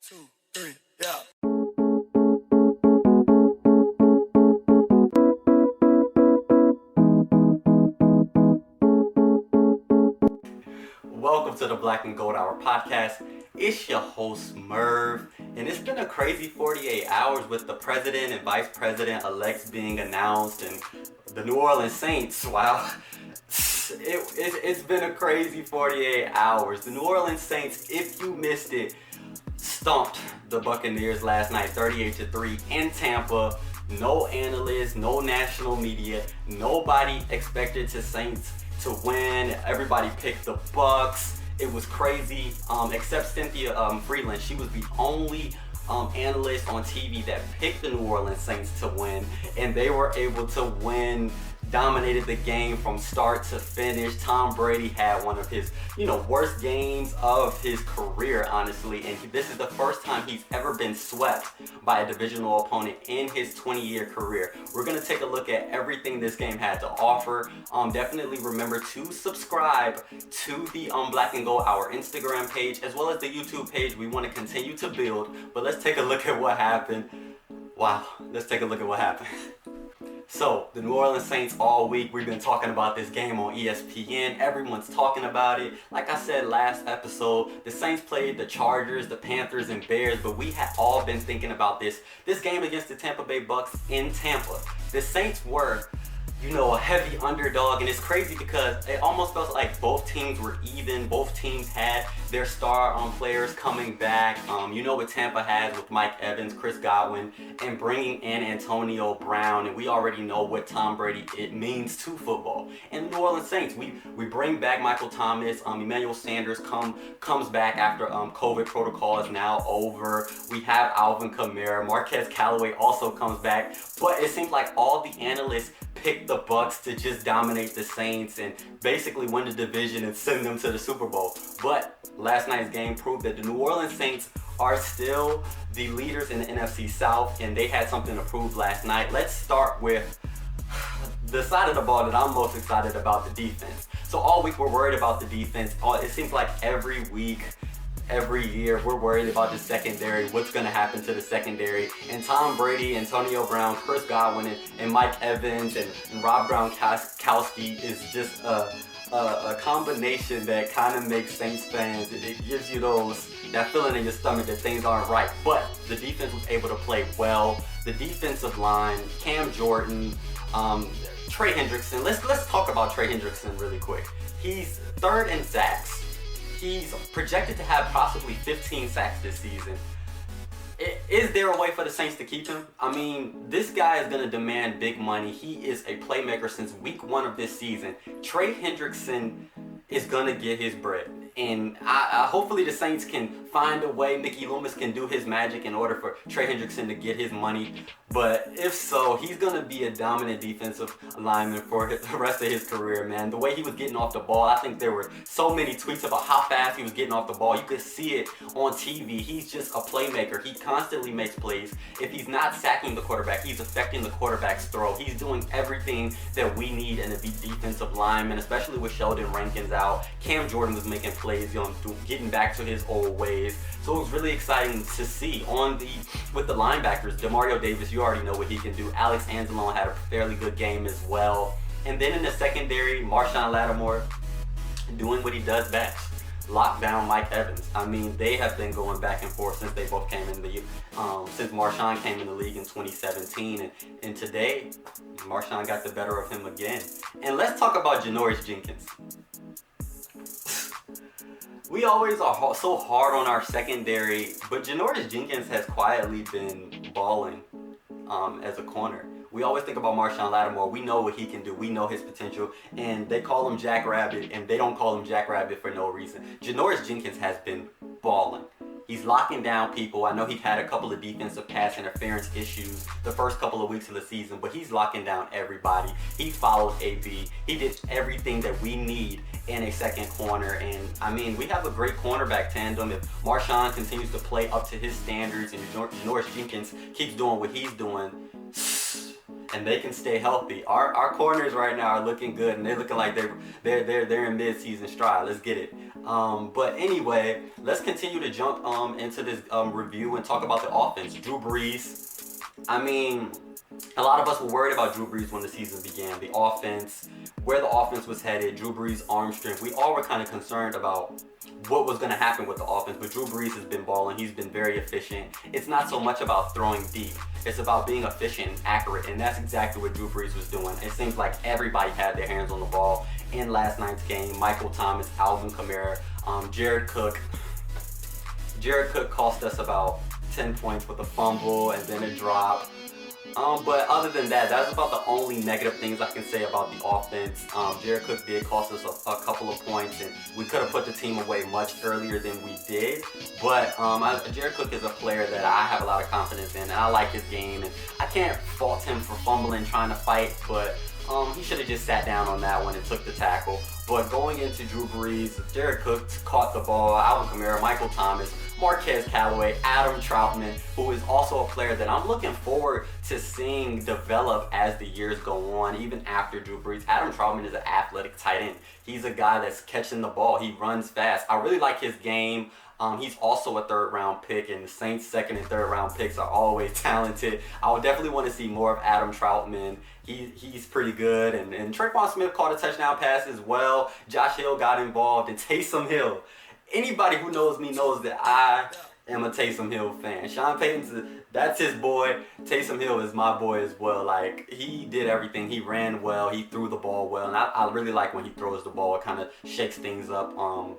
2, 3, yeah. Welcome to the Black and Gold Hour podcast. It's your host, Merv, and it's been a crazy 48 hours with the president and vice president elects being announced, and the New Orleans Saints. Wow. It's been a crazy 48 hours. The New Orleans Saints, if you missed it, stomped the Buccaneers last night 38-3 in Tampa. No analysts, no national media, nobody expected the Saints to win. Everybody picked the Bucks. It was crazy, except Cynthia Freeland. She was the only analyst on TV that picked the New Orleans Saints to win, and they were able to win. Dominated the game from start to finish. Tom Brady had one of his, worst games of his career, honestly. And this is the first time he's ever been swept by a divisional opponent in his 20-year career. We're going to take a look at everything this game had to offer. Definitely remember to subscribe to the Black and Gold Hour Instagram page, as well as the YouTube page. We want to continue to build, but let's take a look at what happened. Wow, let's take a look at what happened. So, the New Orleans Saints all week, we've been talking about this game on ESPN. Everyone's talking about it. Like I said last episode, the Saints played the Chargers, the Panthers, and Bears, but we had all been thinking about this game against the Tampa Bay Bucks in Tampa. The Saints were, a heavy underdog, and it's crazy because it almost felt like both teams were even. Both teams had their star players coming back. What Tampa has with Mike Evans, Chris Godwin, and bringing in Antonio Brown, and we already know what Tom Brady it means to football. And the New Orleans Saints, we bring back Michael Thomas. Emmanuel Sanders comes back after COVID protocol is now over. We have Alvin Kamara. Marquez Callaway also comes back, but it seems like all the analysts pick the Bucks to just dominate the Saints and basically win the division and send them to the Super Bowl. But last night's game proved that the New Orleans Saints are still the leaders in the NFC South, and they had something to prove last night. Let's start with the side of the ball that I'm most excited about, the defense. So all week we're worried about the defense. It seems like every week, every year, we're worried about the secondary, what's going to happen to the secondary. And Tom Brady, Antonio Brown, Chris Godwin, and Mike Evans, and Rob Gronkowski is just a combination that kind of makes Saints fans, it gives you that feeling in your stomach that things aren't right. But the defense was able to play well. The defensive line, Cam Jordan, Trey Hendrickson. Let's talk about Trey Hendrickson really quick. He's third in sacks. He's projected to have possibly 15 sacks this season. Is there a way for the Saints to keep him? I mean, this guy is going to demand big money. He is a playmaker since week 1 of this season. Trey Hendrickson is going to get his bread. And hopefully the Saints can find a way. Mickey Loomis can do his magic in order for Trey Hendrickson to get his money. But if so, he's going to be a dominant defensive lineman for the rest of his career, man. The way he was getting off the ball, I think there were so many tweets about how fast he was getting off the ball. You could see it on TV. He's just a playmaker. He constantly makes plays. If he's not sacking the quarterback, he's affecting the quarterback's throw. He's doing everything that we need in a defensive lineman, especially with Sheldon Rankins out. Cam Jordan was making plays, getting back to his old ways. So it was really exciting to see with the linebackers. Demario Davis, you already know what he can do. Alex Anzalone had a fairly good game as well. And then in the secondary, Marshawn Lattimore doing what he does best. Lock down Mike Evans. I mean, they have been going back and forth since they both came in the since Marshawn came in the league in 2017, and today Marshawn got the better of him again. And let's talk about Janoris Jenkins. We always are so hard on our secondary, but Janoris Jenkins has quietly been balling as a corner. We always think about Marshawn Lattimore. We know what he can do. We know his potential. And they call him Jack Rabbit, and they don't call him Jack Rabbit for no reason. Janoris Jenkins has been balling. He's locking down people. I know he had a couple of defensive pass interference issues the first couple of weeks of the season, but he's locking down everybody. He followed AB. He did everything that we need in a second corner. And I mean, we have a great cornerback tandem. If Marshawn continues to play up to his standards and Janoris Jenkins keeps doing what he's doing, and they can stay healthy. Our corners right now are looking good, and they're looking like they're in mid-season stride. Let's get it. But anyway, let's continue to jump into this review and talk about the offense. Drew Brees. I mean, a lot of us were worried about Drew Brees when the season began. The offense, where the offense was headed, Drew Brees' arm strength. We all were kind of concerned about what was going to happen with the offense, but Drew Brees has been balling. He's been very efficient. It's not so much about throwing deep. It's about being efficient and accurate, and that's exactly what Drew Brees was doing. It seems like everybody had their hands on the ball in last night's game. Michael Thomas, Alvin Kamara, Jared Cook. Jared Cook cost us about 10 points with a fumble and then a drop. But other than that, that's about the only negative things I can say about the offense. Jared Cook did cost us a couple of points, and we could have put the team away much earlier than we did. But Jared Cook is a player that I have a lot of confidence in, and I like his game. And I can't fault him for fumbling, trying to fight, but he should have just sat down on that one and took the tackle. But going into Drew Brees, Jared Cook caught the ball, Alvin Kamara, Michael Thomas, Marquez Callaway, Adam Troutman, who is also a player that I'm looking forward to seeing develop as the years go on, even after Drew Brees. Adam Troutman is an athletic tight end. He's a guy that's catching the ball. He runs fast. I really like his game. He's also a third-round pick, and the Saints' second and third-round picks are always talented. I would definitely want to see more of Adam Troutman. He's pretty good, and Tre'Quan Smith caught a touchdown pass as well. Josh Hill got involved, and Taysom Hill. Anybody who knows me knows that I am a Taysom Hill fan. Sean Payton's, that's his boy. Taysom Hill is my boy as well. Like, he did everything. He ran well. He threw the ball well. And I really like when he throws the ball. It kind of shakes things up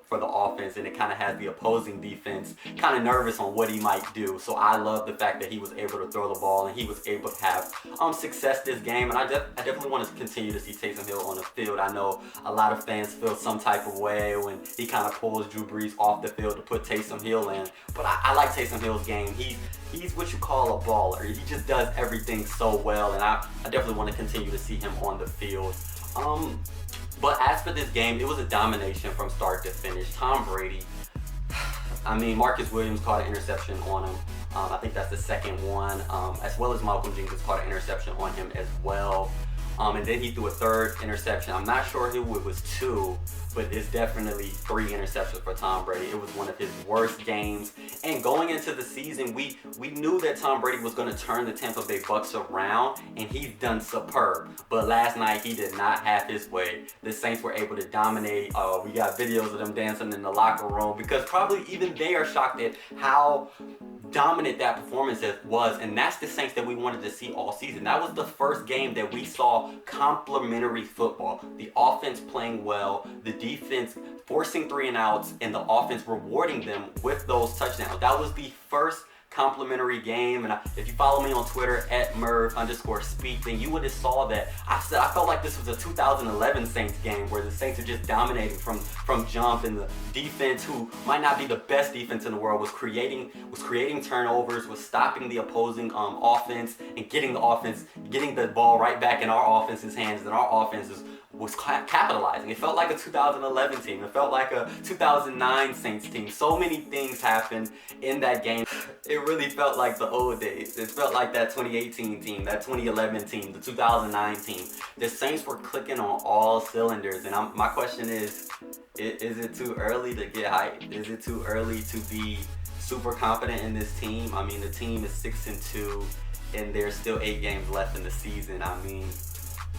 for the offense, and it kind of has the opposing defense kind of nervous on what he might do. So I love the fact that he was able to throw the ball, and he was able to have success this game. And I definitely want to continue to see Taysom Hill on the field. I know a lot of fans feel some type of way when he kind of pulls Drew Brees off the field to put Taysom Hill in. But I like Taysom Hill's game. He's what you call a baller. He just does everything so well, and I definitely want to continue to see him on the field. But as for this game, it was a domination from start to finish. Tom Brady, I mean, Marcus Williams caught an interception on him. I think that's the second one, as well as Malcolm Jenkins caught an interception on him as well. And then he threw a third interception. I'm not sure who it was to, but it's definitely 3 interceptions for Tom Brady. It was one of his worst games. And going into the season, we knew that Tom Brady was going to turn the Tampa Bay Bucks around, and he's done superb. But last night, he did not have his way. The Saints were able to dominate. We got videos of them dancing in the locker room, because probably even they are shocked at how dominant that performance was, and that's the Saints that we wanted to see all season. That was the first game that we saw complementary football. The offense playing well, the defense forcing 3 and outs, and the offense rewarding them with those touchdowns. That was the first complimentary game. And if you follow me on Twitter at Merv_speak, then you would have saw that I felt like this was a 2011 Saints game where the Saints are just dominating from jump, and the defense, who might not be the best defense in the world, was creating turnovers, was stopping the opposing offense, and getting the ball right back in our offense's hands, and our offense was capitalizing. It felt like a 2011 team. It felt like a 2009 Saints team. So many things happened in that game. It really felt like the old days. It felt like that 2018 team, that 2011 team, the 2009 team. The Saints were clicking on all cylinders. And my question is it too early to get hyped? Is it too early to be super confident in this team? I mean, the team is 6-2, and there's still 8 games left in the season. I mean,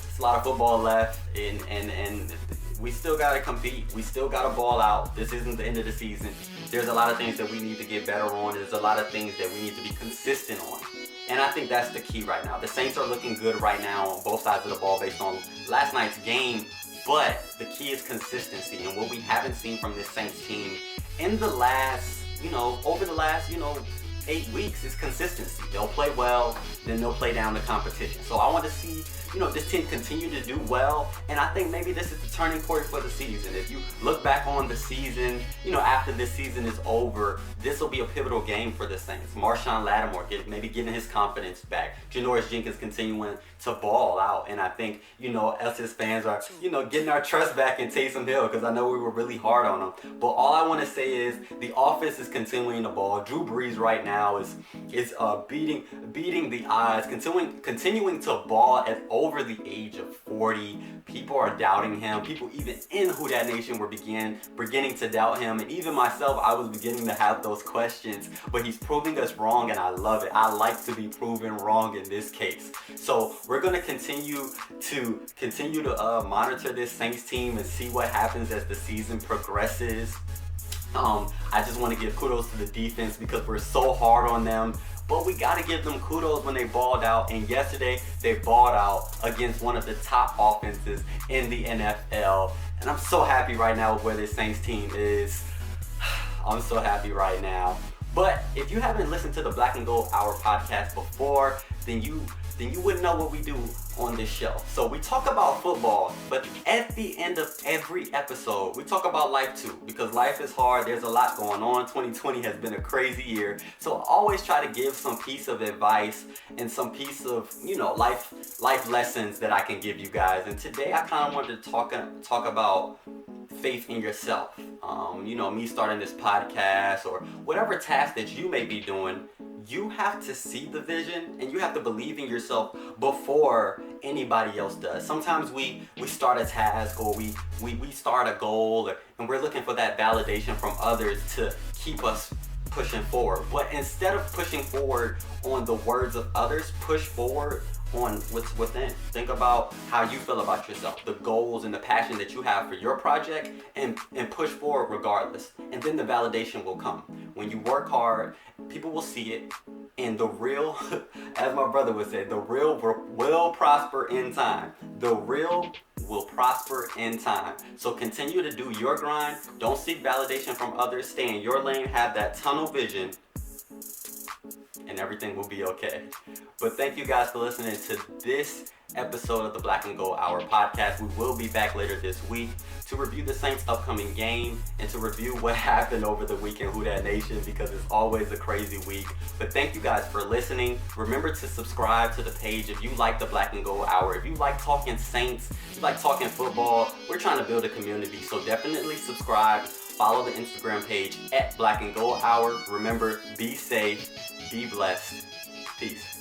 it's a lot of football left, and we still got to compete. We still got to ball out. This isn't the end of the season. There's a lot of things that we need to get better on. There's a lot of things that we need to be consistent on. And I think that's the key right now. The Saints are looking good right now on both sides of the ball based on last night's game. But the key is consistency. And what we haven't seen from this Saints team in the last, over the last, 8 weeks is consistency. They'll play well, then they'll play down the competition. So I want to see, this team continue to do well, and I think maybe this is the turning point for the season. If you look back on the season, after this season is over, this will be a pivotal game for the Saints. Marshawn Lattimore maybe getting his confidence back. Janoris Jenkins continuing to ball out, and I think, us as fans are, getting our trust back in Taysom Hill, because I know we were really hard on him. But all I want to say is the offense is continuing to ball. Drew Brees right now now is beating the odds, continuing to ball at over the age of 40. People are doubting him. People even in Who Dat Nation were beginning to doubt him, and even myself, I was beginning to have those questions. But he's proving us wrong, and I love it. I like to be proven wrong in this case. So we're gonna continue to monitor this Saints team and see what happens as the season progresses. I just want to give kudos to the defense because we're so hard on them, but we got to give them kudos when they balled out, and yesterday they balled out against one of the top offenses in the NFL, and I'm so happy right now with where this Saints team is. I'm so happy right now. But if you haven't listened to the Black and Gold Hour podcast before, then you wouldn't know what we do on this show. So we talk about football, but at the end of every episode, we talk about life too, because life is hard. There's a lot going on. 2020 has been a crazy year. So I always try to give some piece of advice and some piece of, life lessons that I can give you guys. And today I kind of wanted to talk about faith in yourself. Me starting this podcast or whatever task that you may be doing, you have to see the vision and you have to believe in yourself before anybody else does. Sometimes we start a task or we start a goal and we're looking for that validation from others to keep us pushing forward. But instead of pushing forward on the words of others, push forward on what's within. Think about how you feel about yourself, the goals and the passion that you have for your project, and push forward regardless. And then the validation will come. When you work hard, people will see it, and the real, as my brother would say, the real will prosper in time. The real will prosper in time. So continue to do your grind. Don't seek validation from others. Stay in your lane. Have that tunnel vision, and everything will be okay. But thank you guys for listening to this episode of the Black and Gold Hour podcast. We will be back later this week to review the Saints' upcoming game and to review what happened over the weekend, Who Dat Nation, because it's always a crazy week. But thank you guys for listening. Remember to subscribe to the page if you like the Black and Gold Hour. If you like talking Saints, if you like talking football, we're trying to build a community. So definitely subscribe. Follow the Instagram page at Black and Gold Hour. Remember, be safe, be blessed. Peace.